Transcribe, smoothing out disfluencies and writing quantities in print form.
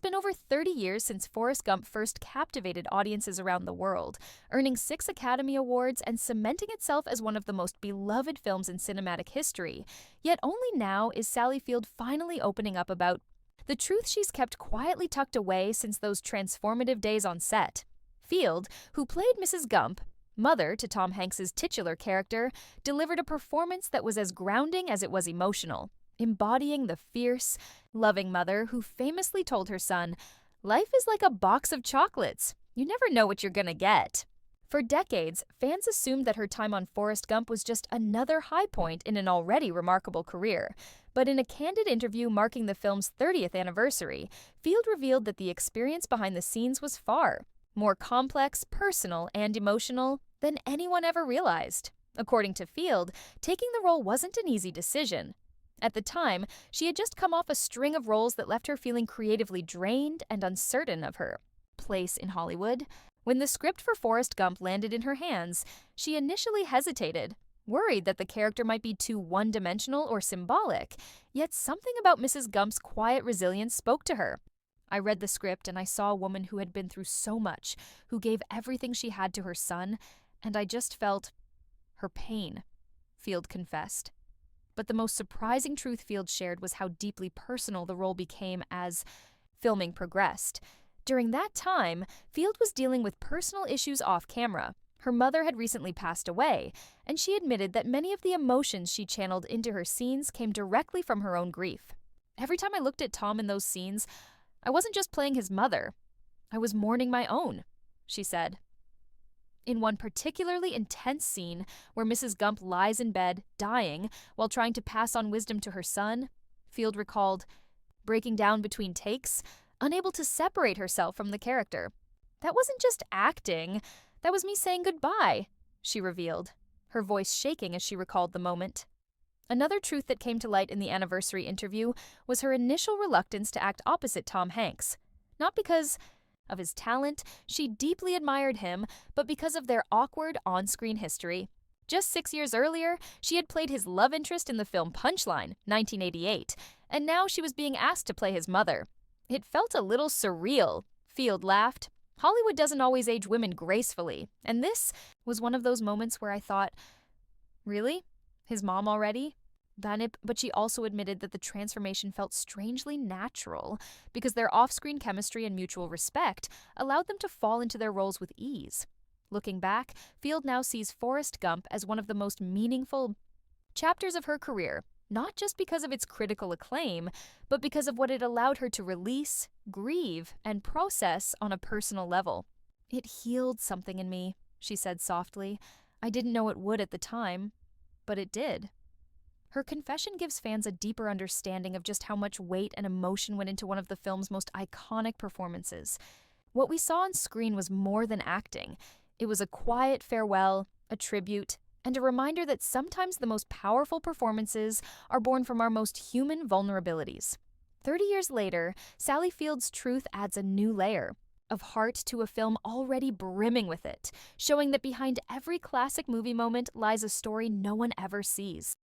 been over 30 years since Forrest Gump first captivated audiences around the world, earning 6 Academy Awards and cementing itself as one of the most beloved films in cinematic history. Yet only now is Sally Field finally opening up about the truth she's kept quietly tucked away since those transformative days on set. Field, who played Mrs. Gump, mother to Tom Hanks's titular character, delivered a performance that was as grounding as it was emotional, embodying the fierce, loving mother who famously told her son, "Life is like a box of chocolates. You never know what you're gonna get." For decades, fans assumed that her time on Forrest Gump was just another high point in an already remarkable career. But in a candid interview marking the film's 30th anniversary, Field revealed that the experience behind the scenes was far more complex, personal, and emotional than anyone ever realized. According to Field, taking the role wasn't an easy decision. At the time, she had just come off a string of roles that left her feeling creatively drained and uncertain of her place in Hollywood. When the script for Forrest Gump landed in her hands, she initially hesitated, worried that the character might be too one-dimensional or symbolic, yet something about Mrs. Gump's quiet resilience spoke to her. "I read the script and I saw a woman who had been through so much, who gave everything she had to her son, and I just felt her pain," Field confessed. But the most surprising truth Field shared was how deeply personal the role became as filming progressed. During that time, Field was dealing with personal issues off camera. Her mother had recently passed away, and she admitted that many of the emotions she channeled into her scenes came directly from her own grief. "Every time I looked at Tom in those scenes, I wasn't just playing his mother. I was mourning my own," she said. In one particularly intense scene where Mrs. Gump lies in bed, dying, while trying to pass on wisdom to her son, Field recalled breaking down between takes, unable to separate herself from the character. "That wasn't just acting, that was me saying goodbye," she revealed, her voice shaking as she recalled the moment. Another truth that came to light in the anniversary interview was her initial reluctance to act opposite Tom Hanks. Not because of his talent, she deeply admired him, but because of their awkward on-screen history. Just 6 years earlier, she had played his love interest in the film Punchline, 1988, and now she was being asked to play his mother. "It felt a little surreal," Field laughed. "Hollywood doesn't always age women gracefully, and this was one of those moments where I thought, really? His mom already?" But she also admitted that the transformation felt strangely natural because their off-screen chemistry and mutual respect allowed them to fall into their roles with ease. Looking back, Field now sees Forrest Gump as one of the most meaningful chapters of her career, not just because of its critical acclaim, but because of what it allowed her to release, grieve, and process on a personal level. "It healed something in me," she said softly. "I didn't know it would at the time, but it did." Her confession gives fans a deeper understanding of just how much weight and emotion went into one of the film's most iconic performances. What we saw on screen was more than acting. It was a quiet farewell, a tribute, and a reminder that sometimes the most powerful performances are born from our most human vulnerabilities. 30 years later, Sally Field's truth adds a new layer of heart to a film already brimming with it, showing that behind every classic movie moment lies a story no one ever sees.